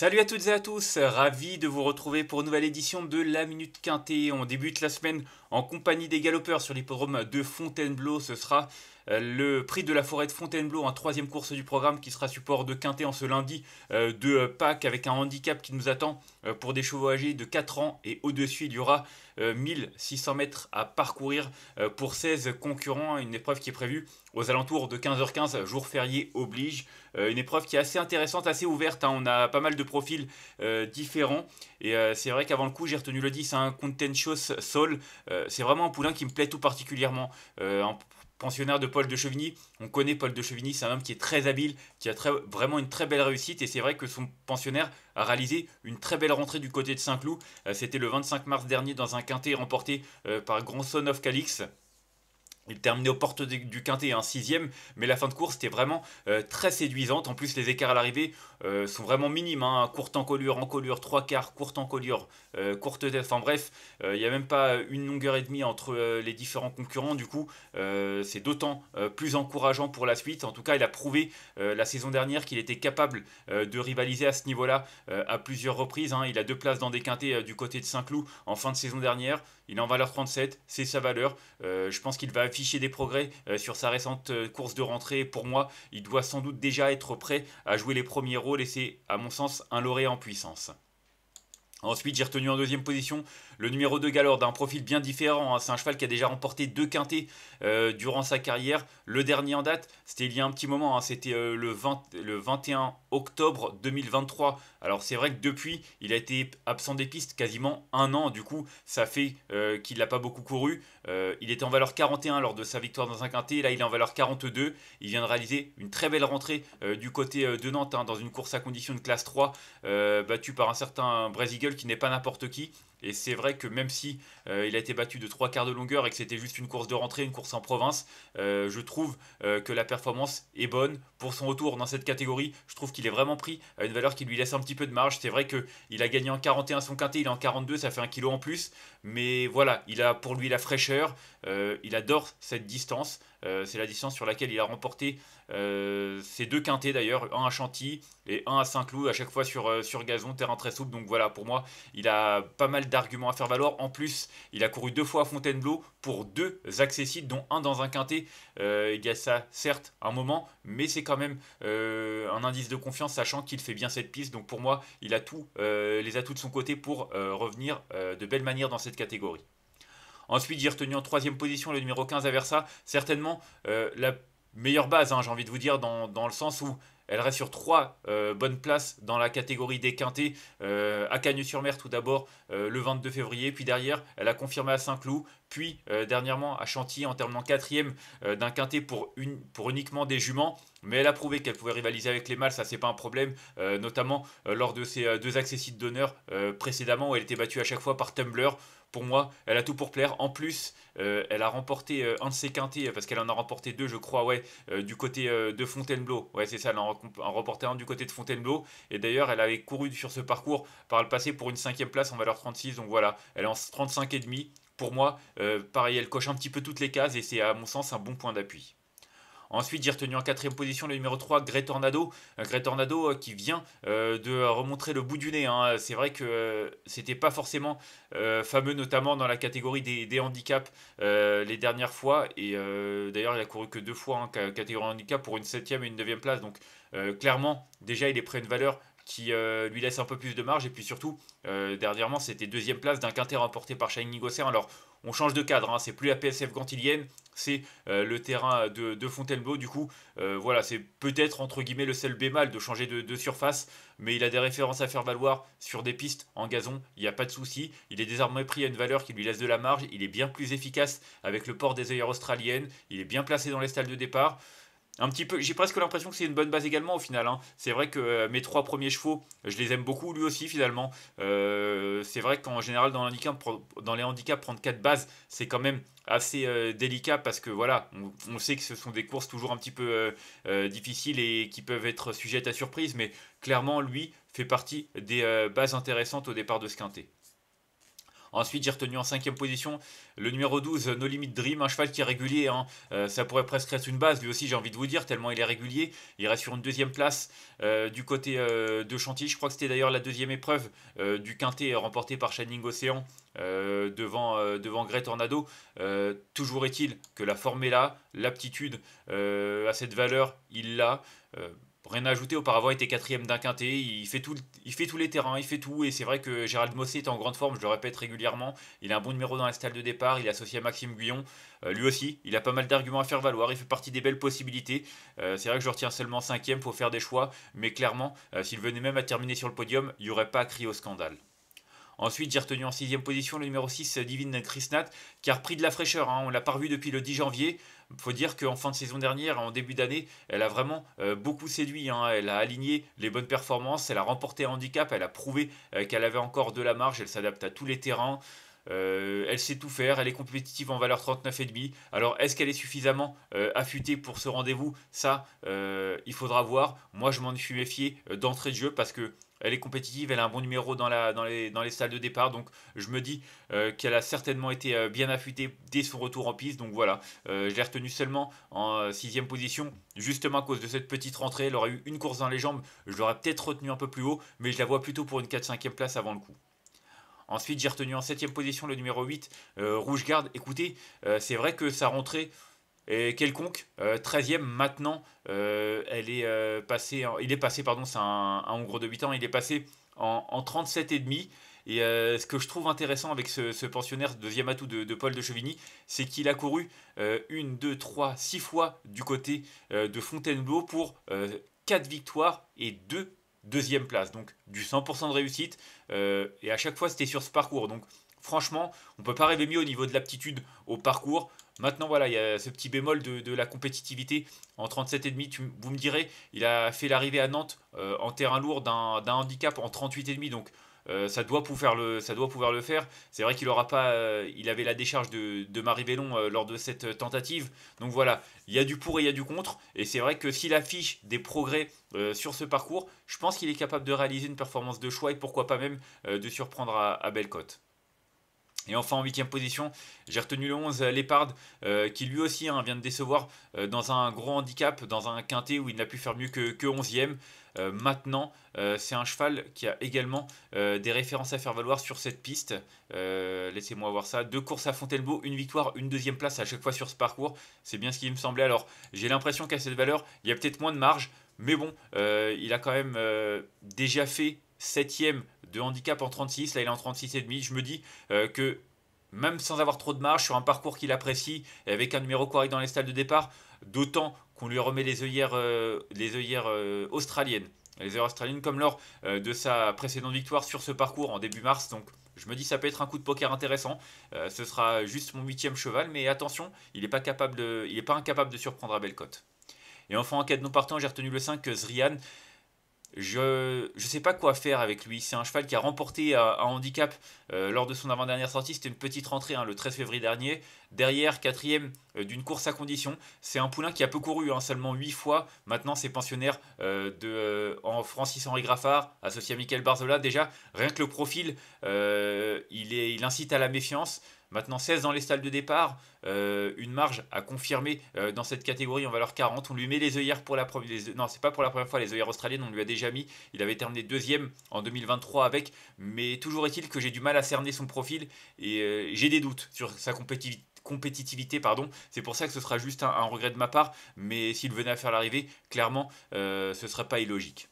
Salut à toutes et à tous, ravi de vous retrouver pour une nouvelle édition de la Minute Quintée. On débute la semaine en compagnie des galopeurs sur l'hippodrome de Fontainebleau. Ce sera le prix de la forêt de Fontainebleau, en troisième course du programme qui sera support de Quintet en ce lundi de Pâques avec un handicap qui nous attend pour des chevaux âgés de 4 ans et au-dessus. Il y aura 1600 mètres à parcourir pour 16 concurrents, une épreuve qui est prévue aux alentours de 15h15, jour férié oblige. Une épreuve qui est assez intéressante, assez ouverte, hein. On a pas mal de profils différents. Et c'est vrai qu'avant le coup, j'ai retenu le 10, un Contentious Soul. C'est vraiment un poulain qui me plaît tout particulièrement. Un pensionnaire de Paul de Chevigny. On connaît Paul de Chevigny, c'est un homme qui est très habile, qui a vraiment une très belle réussite. Et c'est vrai que son pensionnaire a réalisé une très belle rentrée du côté de Saint-Cloud. C'était le 25 mars dernier dans un quintet remporté par Grandson of Calix. Il terminait aux portes du Quintet un sixième, mais la fin de course était vraiment très séduisante. En plus, les écarts à l'arrivée sont vraiment minimes, hein. Courte encolure, trois quarts, courte encolure, courte tête. Enfin bref, il n'y a même pas une longueur et demie entre les différents concurrents. Du coup, c'est d'autant plus encourageant pour la suite. En tout cas, il a prouvé la saison dernière qu'il était capable de rivaliser à ce niveau-là à plusieurs reprises, hein. Il a deux places dans des quintets du côté de Saint-Cloud en fin de saison dernière. Il est en valeur 37, c'est sa valeur. Je pense qu'il va afficher des progrès sur sa récente course de rentrée. Pour moi, il doit sans doute déjà être prêt à jouer les premiers rôles et c'est, à mon sens, un lauréat en puissance. Ensuite, j'ai retenu en deuxième position le numéro 2 Galord, d'un profil bien différent, hein. C'est un cheval qui a déjà remporté deux quintés durant sa carrière. Le dernier en date, c'était il y a un petit moment, hein. C'était le 21 octobre 2023. Alors c'est vrai que depuis, il a été absent des pistes quasiment un an. Du coup, ça fait qu'il n'a pas beaucoup couru. Il était en valeur 41 lors de sa victoire dans un quintet. Là, il est en valeur 42. Il vient de réaliser une très belle rentrée du côté de Nantes, hein, dans une course à condition de classe 3, battu par un certain Brésil qui n'est pas n'importe qui. Et c'est vrai que même si il a été battu de trois quarts de longueur et que c'était juste une course de rentrée, une course en province, je trouve que la performance est bonne pour son retour dans cette catégorie. Je trouve qu'il est vraiment pris à une valeur qui lui laisse un petit peu de marge. C'est vrai qu'il a gagné en 41 son quintet, il est en 42, ça fait un kilo en plus. Mais voilà, il a pour lui la fraîcheur, il adore cette distance. C'est la distance sur laquelle il a remporté ses deux quintés d'ailleurs, un à Chantilly et un à Saint-Cloud, à chaque fois sur gazon, terrain très souple. Donc voilà, pour moi, il a pas mal d'arguments à faire valoir. En plus, il a couru deux fois à Fontainebleau pour deux accessibles, dont un dans un quintet. Il y a ça, certes, un moment, mais c'est quand même un indice de confiance, sachant qu'il fait bien cette piste. Donc pour moi, il a tous les atouts de son côté pour revenir de belle manière dans cette catégorie. Ensuite, j'ai retenu en troisième position le numéro 15 Aversa. Certainement la meilleure base, hein, j'ai envie de vous dire, dans le sens où elle reste sur trois bonnes places dans la catégorie des quintés. À Cagnes-sur-Mer tout d'abord le 22 février, puis derrière elle a confirmé à Saint-Cloud, puis dernièrement à Chantilly en terminant quatrième d'un quintet pour uniquement des juments. Mais elle a prouvé qu'elle pouvait rivaliser avec les mâles, ça c'est pas un problème, notamment lors de ses deux accessites d'honneur précédemment où elle était battue à chaque fois par Tumblr. Pour moi, elle a tout pour plaire. En plus, elle a remporté un de ses quintés, parce qu'elle en a remporté deux, je crois, ouais, du côté de Fontainebleau. Ouais, c'est ça, elle en a remporté un du côté de Fontainebleau. Et d'ailleurs, elle avait couru sur ce parcours par le passé pour une cinquième place en valeur 36. Donc voilà, elle est en 35 et demi. Pour moi, pareil, elle coche un petit peu toutes les cases et c'est à mon sens un bon point d'appui. Ensuite, j'ai retenu en quatrième position le numéro 3, Grey Tornado. Grey Tornado qui vient de remontrer le bout du nez, hein. C'est vrai que c'était pas forcément fameux, notamment dans la catégorie des handicaps les dernières fois. Et d'ailleurs, il a couru que deux fois en catégorie handicap pour une septième et une neuvième place. Donc clairement, déjà, il est près de valeur qui lui laisse un peu plus de marge. Et puis surtout, dernièrement, c'était deuxième place d'un quintet remporté par Shining Gosser. Alors, on change de cadre, hein. C'est plus la PSF Gantilienne, c'est le terrain de Fontainebleau. Du coup, voilà, c'est peut-être entre guillemets le seul bémal de changer de surface, mais il a des références à faire valoir sur des pistes en gazon, il n'y a pas de souci. Il est désormais pris à une valeur qui lui laisse de la marge, il est bien plus efficace avec le port des œillères australiennes, il est bien placé dans les stalles de départ. Un petit peu, j'ai presque l'impression que c'est une bonne base également au final, hein. C'est vrai que mes trois premiers chevaux, je les aime beaucoup lui aussi finalement. C'est vrai qu'en général dans les handicaps, prendre 4 bases, c'est quand même assez délicat parce que voilà, on sait que ce sont des courses toujours un petit peu difficiles et qui peuvent être sujettes à surprise, mais clairement lui fait partie des bases intéressantes au départ de ce quintet. Ensuite, j'ai retenu en cinquième position le numéro 12, No Limit Dream, un cheval qui est régulier. Hein. Ça pourrait presque être une base, lui aussi, j'ai envie de vous dire, tellement il est régulier. Il reste sur une deuxième place du côté de Chantilly. Je crois que c'était d'ailleurs la deuxième épreuve du quintet remportée par Shining Ocean devant Grey Tornado. Toujours est-il que la forme est là, l'aptitude à cette valeur, il l'a. Rien à ajouter, auparavant il était quatrième d'un quintet, il fait tous les terrains, il fait tout, et c'est vrai que Gérald Mossé est en grande forme, je le répète régulièrement, il a un bon numéro dans la stalle de départ, il est associé à Maxime Guyon, lui aussi, il a pas mal d'arguments à faire valoir, il fait partie des belles possibilités, c'est vrai que je le retiens seulement cinquième, faut faire des choix, mais clairement, s'il venait même à terminer sur le podium, il n'y aurait pas à crier au scandale. Ensuite, j'ai retenu en sixième position le numéro 6, Divine Krishnat, qui a repris de la fraîcheur. Hein. On ne l'a pas revu depuis le 10 janvier. Il faut dire qu'en fin de saison dernière, en début d'année, elle a vraiment beaucoup séduit. Hein. Elle a aligné les bonnes performances, elle a remporté un handicap, elle a prouvé qu'elle avait encore de la marge, elle s'adapte à tous les terrains. Elle sait tout faire, elle est compétitive en valeur 39,5. Alors est-ce qu'elle est suffisamment affûtée pour ce rendez-vous? Ça, il faudra voir. Moi, je m'en suis méfié d'entrée de jeu parce que elle est compétitive, elle a un bon numéro dans les salles de départ, donc je me dis qu'elle a certainement été bien affûtée dès son retour en piste. Donc voilà, je l'ai retenue seulement en sixième position, justement à cause de cette petite rentrée. Elle aurait eu une course dans les jambes, je l'aurais peut-être retenue un peu plus haut, mais je la vois plutôt pour une 4-5e place avant le coup. Ensuite, j'ai retenu en septième position le numéro 8, Rouge Garde. Écoutez, c'est vrai que sa rentrée est quelconque. 13e maintenant, il est passé, pardon, c'est un Hongre de 8 ans, il est passé en 37,5. Et ce que je trouve intéressant avec ce pensionnaire, deuxième atout de Paul de Chevigny, c'est qu'il a couru 1, 2, 3, 6 fois du côté de Fontainebleau pour 4 victoires et 2 deuxième place. Donc du 100% de réussite. Et à chaque fois, c'était sur ce parcours. Donc franchement, on ne peut pas rêver mieux au niveau de l'aptitude au parcours. Maintenant, voilà, il y a ce petit bémol de la compétitivité en 37,5. Vous me direz, il a fait l'arrivée à Nantes en terrain lourd d'un handicap en 38,5. Donc, ça doit pouvoir le faire. C'est vrai qu'il aura pas, il avait la décharge de Marie Bellon lors de cette tentative. Donc voilà, il y a du pour et il y a du contre. Et c'est vrai que s'il affiche des progrès sur ce parcours, je pense qu'il est capable de réaliser une performance de choix et pourquoi pas même de surprendre à belle cote. Et enfin en huitième position, j'ai retenu le 11 Lépard, qui lui aussi vient de décevoir dans un gros handicap, dans un quintet où il n'a pu faire mieux que 11e. Maintenant, c'est un cheval qui a également des références à faire valoir sur cette piste. Laissez-moi voir ça. 2 courses à Fontainebleau, une victoire, une deuxième place à chaque fois sur ce parcours. C'est bien ce qui me semblait. Alors, j'ai l'impression qu'à cette valeur, il y a peut-être moins de marge. Mais bon, il a quand même déjà fait 7e de handicap en 36, là il est en 36,5. Je me dis que même sans avoir trop de marge sur un parcours qu'il apprécie et avec un numéro correct dans les stalles de départ, d'autant qu'on lui remet les œillères australiennes. Les œillères australiennes comme lors de sa précédente victoire sur ce parcours en début mars. Donc je me dis ça peut être un coup de poker intéressant. Ce sera juste mon 8e cheval, mais attention, il n'est pas incapable de surprendre à belle cote. Et enfin en cas de non partant, j'ai retenu le 5 Zrian. Je ne sais pas quoi faire avec lui. C'est un cheval qui a remporté un handicap lors de son avant-dernière sortie. C'était une petite rentrée le 13 février dernier. Derrière, quatrième d'une course à condition. C'est un poulain qui a peu couru, seulement 8 fois. Maintenant, c'est pensionnaire en Francis-Henri Graffard, associé à Michael Barzola. Déjà, rien que le profil, il incite à la méfiance. Maintenant 16 dans les stalles de départ, une marge à confirmer dans cette catégorie en valeur 40. On lui met les œillères pour la première fois. Non, c'est pas pour la première fois, les œillères australiennes, on lui a déjà mis. Il avait terminé deuxième en 2023 avec. Mais toujours est-il que j'ai du mal à cerner son profil et j'ai des doutes sur sa compétitivité, pardon. C'est pour ça que ce sera juste un regret de ma part. Mais s'il venait à faire l'arrivée, clairement, ce ne serait pas illogique.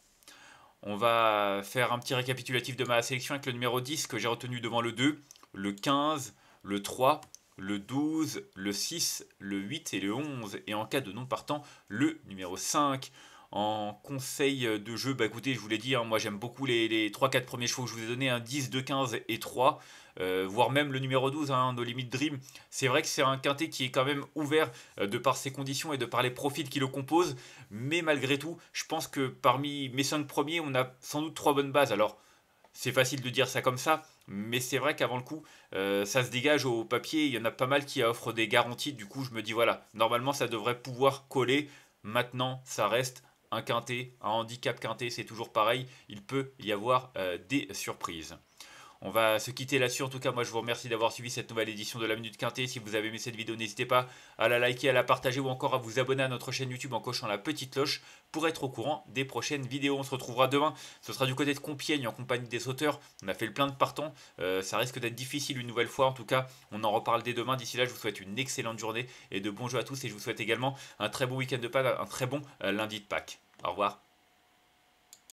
On va faire un petit récapitulatif de ma sélection avec le numéro 10 que j'ai retenu devant le 2, le 15, le 3, le 12, le 6, le 8 et le 11. Et en cas de non partant, le numéro 5. En conseil de jeu, écoutez, je vous l'ai dit, moi j'aime beaucoup les 3-4 premiers chevaux que je vous ai donnés, 10, 2, 15 et 3. Voire même le numéro 12, No Limit Dream. C'est vrai que c'est un quintet qui est quand même ouvert de par ses conditions et de par les profils qui le composent. Mais malgré tout, je pense que parmi mes 5 premiers, on a sans doute 3 bonnes bases. Alors, c'est facile de dire ça comme ça, mais c'est vrai qu'avant le coup, ça se dégage au papier. Il y en a pas mal qui offrent des garanties. Du coup, je me dis voilà, normalement, ça devrait pouvoir coller. Maintenant, ça reste un quintet, un handicap quintet, c'est toujours pareil. Il peut y avoir des surprises. On va se quitter là-dessus. En tout cas, moi je vous remercie d'avoir suivi cette nouvelle édition de la Minute Quintée. Si vous avez aimé cette vidéo, n'hésitez pas à la liker, à la partager ou encore à vous abonner à notre chaîne YouTube en cochant la petite cloche pour être au courant des prochaines vidéos. On se retrouvera demain. Ce sera du côté de Compiègne en compagnie des sauteurs. On a fait le plein de partants. Ça risque d'être difficile une nouvelle fois. En tout cas, on en reparle dès demain. D'ici là, je vous souhaite une excellente journée et de bons jeux à tous. Et je vous souhaite également un très bon week-end de Pâques, un très bon lundi de Pâques. Au revoir.